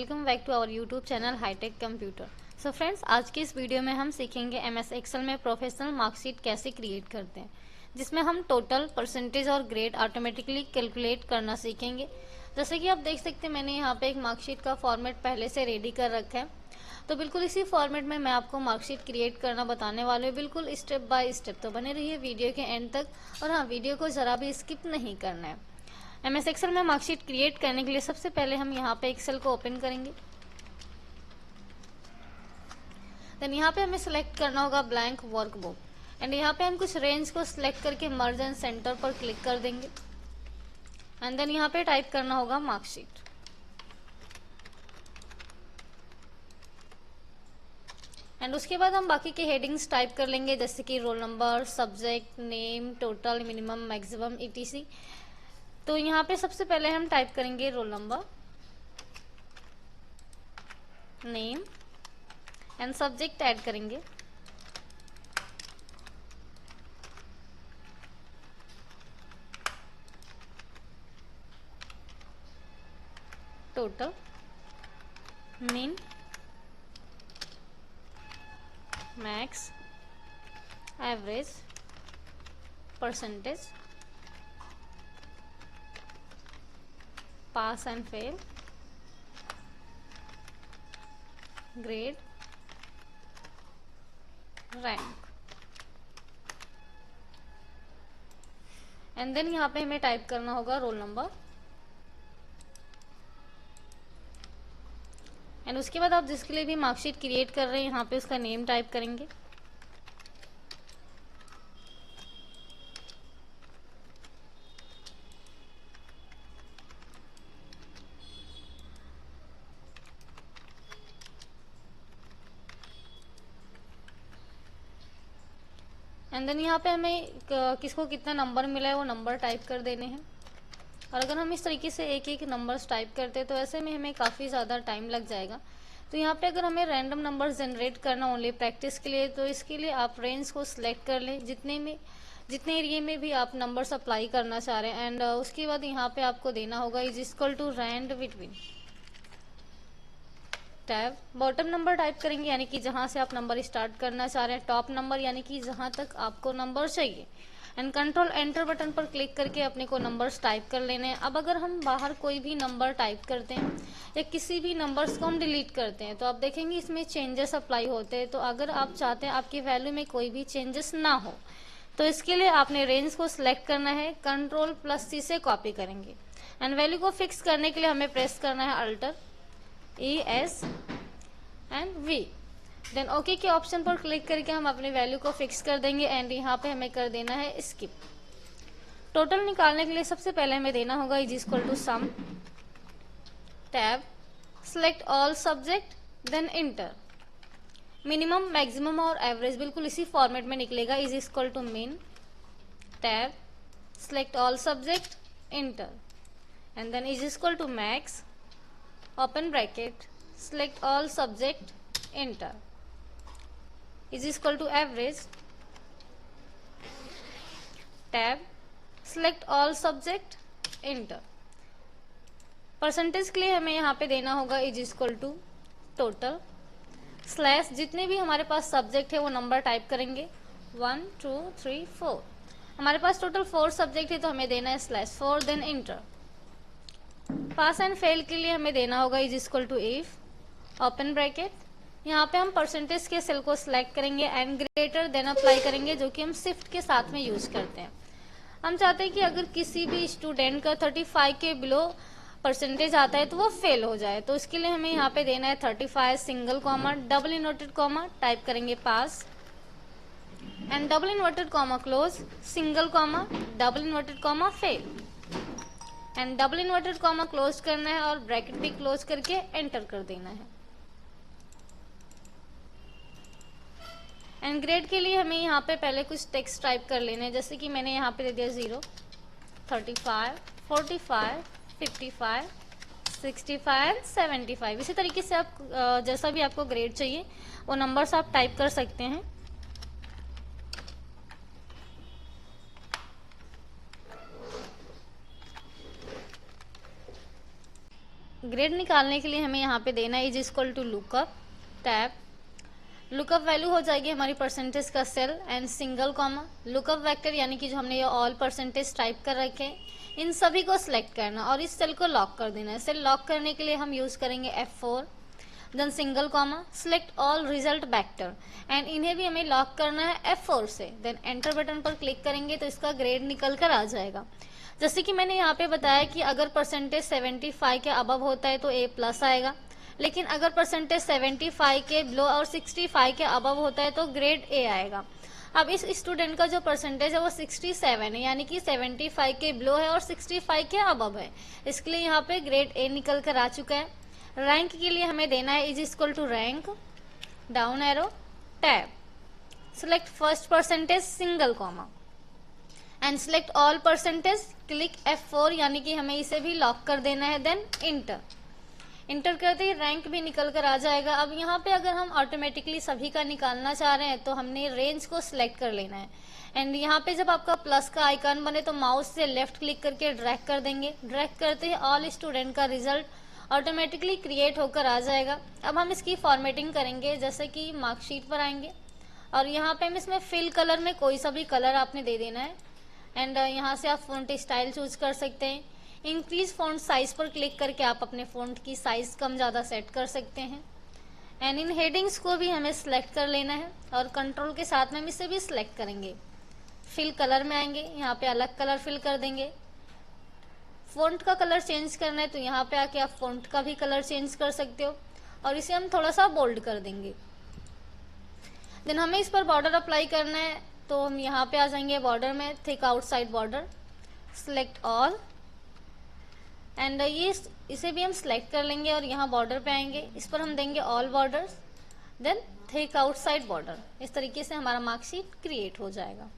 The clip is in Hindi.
Welcome back to our YouTube channel high tech computer. So friends, आज की इस वीडियो में हम सीखेंगे एमएस एक्सेल में प्रोफेशनल मार्कशीट कैसे क्रिएट करते हैं, जिसमें हम टोटल, परसेंटेज और ग्रेड ऑटोमेटिकली कैलकुलेट करना सीखेंगे। जैसे कि आप देख सकते हैं, मैंने यहाँ पे एक मार्कशीट का फॉर्मेट पहले से रेडी कर रखा है। तो बिल्कुल इसी फॉर्मेट में मैं आपको मार्कशीट क्रिएट करना बताने वाले हूँ, बिल्कुल स्टेप बाय स्टेप। तो बने रहिए वीडियो के एंड तक, और हाँ, वीडियो को ज़रा भी स्किप नहीं करना है। एमएस एक्सेल में मार्कशीट क्रिएट करने के लिए सबसे पहले हम यहाँ पे एक्सेल को ओपन करेंगे। देन यहाँ पे हमें सेलेक्ट करना होगा ब्लैंक वर्कबुक, एंड यहाँ पे हम कुछ रेंज को सिलेक्ट करके मर्ज एंड सेंटर पर क्लिक कर देंगे। एंड देन यहाँ पे टाइप करना होगा मार्कशीट। एंड उसके बाद हम बाकी के हेडिंग्स टाइप कर लेंगे, जैसे कि roll number, subject, name, total, minimum, maximum, etc. तो यहाँ पे सबसे पहले हम टाइप करेंगे roll number, name and subject add करेंगे। Total, min, max, average, percentage, pass and fail, grade, rank. And then यहाँ पे हमें टाइप करना होगा रोल नंबर। एंड उसके बाद आप जिसके लिए भी मार्कशीट क्रिएट कर रहे हैं, यहाँ पे उसका नेम टाइप करेंगे। एंड देन यहाँ पे हमें किसको कितना नंबर मिला है वो नंबर टाइप कर देने हैं। और अगर हम इस तरीके से एक एक नंबर्स टाइप करते हैं तो ऐसे में हमें काफ़ी ज़्यादा टाइम लग जाएगा। तो यहाँ पे अगर हमें रैंडम नंबर जनरेट करना ओनली प्रैक्टिस के लिए, तो इसके लिए आप रेंज को सिलेक्ट कर लें, जितने एरिया में भी आप नंबर्स अप्लाई करना चाह रहे हैं। एंड उसके बाद यहाँ पे आपको देना होगा is equal to rand between tab. Bottom number type करेंगे, यानी कि जहाँ से आप नंबर स्टार्ट करना चाह रहे हैं। टॉप नंबर यानी कि जहाँ तक आपको नंबर चाहिए। एंड कंट्रोल एंटर बटन पर क्लिक करके अपने को नंबर्स टाइप कर लेने हैं। अब अगर हम बाहर कोई भी नंबर टाइप करते हैं या किसी भी नंबर्स को हम डिलीट करते हैं, तो आप देखेंगे इसमें चेंजेस अप्लाई होते हैं। तो अगर आप चाहते हैं आपकी वैल्यू में कोई भी चेंजेस ना हो, तो इसके लिए आपने रेंज को सिलेक्ट करना है, कंट्रोल+C से कॉपी करेंगे। एंड वैल्यू को फिक्स करने के लिए हमें प्रेस करना है alt ES and V। Then okay के ऑप्शन पर क्लिक करके हम अपनी वैल्यू को फिक्स कर देंगे। एंड यहाँ पे हमें कर देना है स्किप। टोटल निकालने के लिए सबसे पहले हमें देना होगा is equal to sum, tab, select all subject, then enter. Minimum, maximum और एवरेज बिल्कुल इसी फॉर्मेट में निकलेगा, is equal to min, tab, select all subject, enter. And then is equal to max, open bracket, select all subject, enter, is equal to average, tab, select all subject, enter। Percentage के लिए हमें यहाँ पे देना होगा is equal to total slash जितने भी हमारे पास सब्जेक्ट है वो नंबर टाइप करेंगे 1 2 3 4। हमारे पास टोटल 4 सब्जेक्ट है तो हमें देना है /4, then enter. Pass and fail के लिए हमें देना होगा is equal to if, open bracket, यहाँ पे हम परसेंटेज के सेल को सिलेक्ट करेंगे एंड ग्रेटर देन अप्लाई करेंगे, जो कि हम शिफ्ट के साथ में यूज करते हैं। हम चाहते हैं कि अगर किसी भी स्टूडेंट का 35 के बिलो परसेंटेज आता है तो वो फेल हो जाए। तो इसके लिए हमें यहाँ पे देना है 35 single comma, double inverted comma, type करेंगे pass, and double inverted comma close, single comma, double inverted comma, fail. And double inverted comma close करना है और ब्रैकेट भी क्लोज करके एंटर कर देना है। एंड ग्रेड के लिए हमें यहाँ पे पहले कुछ टेक्स्ट टाइप कर लेने हैं, जैसे कि मैंने यहाँ पे दे दिया 0, 35, 45, 55, 65, 75। इसी तरीके से आप जैसा भी आपको ग्रेड चाहिए वो नंबर्स आप टाइप कर सकते हैं। ग्रेड निकालने के लिए हमें यहाँ पे देना है is equal to lookup tab. Lookup value हो जाएगी हमारी परसेंटेज का cell and single comma lookup vector, यानी कि जो हमने ये ऑल परसेंटेज टाइप कर रखे हैं इन सभी को सिलेक्ट करना और इस सेल को लॉक कर देना है। सेल लॉक करने के लिए हम यूज करेंगे F4, then single comma select all result vector and इन्हें भी हमें लॉक करना है F4 से। देन एंटर बटन पर क्लिक करेंगे तो इसका ग्रेड निकल कर आ जाएगा। जैसे कि मैंने यहाँ पे बताया कि अगर परसेंटेज 75 के अबव होता है तो A+ आएगा, लेकिन अगर परसेंटेज 75 के बिलो और 65 के अबव होता है तो ग्रेड A आएगा। अब इस स्टूडेंट का जो परसेंटेज है वो 67 है, यानी कि 75 के बिलो है और 65 के अबव है, इसके लिए यहाँ पे ग्रेड A निकल कर आ चुका है। रैंक के लिए हमें देना है is equal to rank down arrow tab select first percentage single comma and select all percentage click F4, यानी कि हमें इसे भी लॉक कर देना है। देन इंटर करते ही रैंक भी निकल कर आ जाएगा। अब यहाँ पे अगर हम ऑटोमेटिकली सभी का निकालना चाह रहे हैं तो हमने रेंज को सिलेक्ट कर लेना है एंड यहाँ पे जब आपका प्लस का आइकन बने तो माउस से लेफ्ट क्लिक करके ड्रैग कर देंगे। ड्रैग करते ही ऑल स्टूडेंट का रिजल्ट ऑटोमेटिकली क्रिएट होकर आ जाएगा। अब हम इसकी फॉर्मेटिंग करेंगे, जैसे कि मार्कशीट पर आएंगे और यहाँ पे हम इसमें फिल कलर में कोई सा भी कलर आपने दे देना है एंड यहाँ से आप फॉन्ट स्टाइल चूज कर सकते हैं। इंक्रीज फॉन्ट साइज पर क्लिक करके आप अपने फॉन्ट की साइज कम ज़्यादा सेट कर सकते हैं एंड इन हेडिंग्स को भी हमें सिलेक्ट कर लेना है और कंट्रोल के साथ में हम इसे भी सिलेक्ट करेंगे। फिल कलर में आएंगे, यहाँ पे अलग कलर फिल कर देंगे। फॉन्ट का कलर चेंज करना है तो यहाँ पे आके आप फॉन्ट का भी कलर चेंज कर सकते हो और इसे हम थोड़ा सा बोल्ड कर देंगे। देन हमें इस पर बॉर्डर अप्लाई करना है तो हम यहाँ पे आ जाएंगे बॉर्डर में, thick outside border select all and ये इसे भी हम सिलेक्ट कर लेंगे और यहाँ बॉर्डर पे आएंगे, इस पर हम देंगे all borders then thick outside border. इस तरीके से हमारा मार्कशीट क्रिएट हो जाएगा।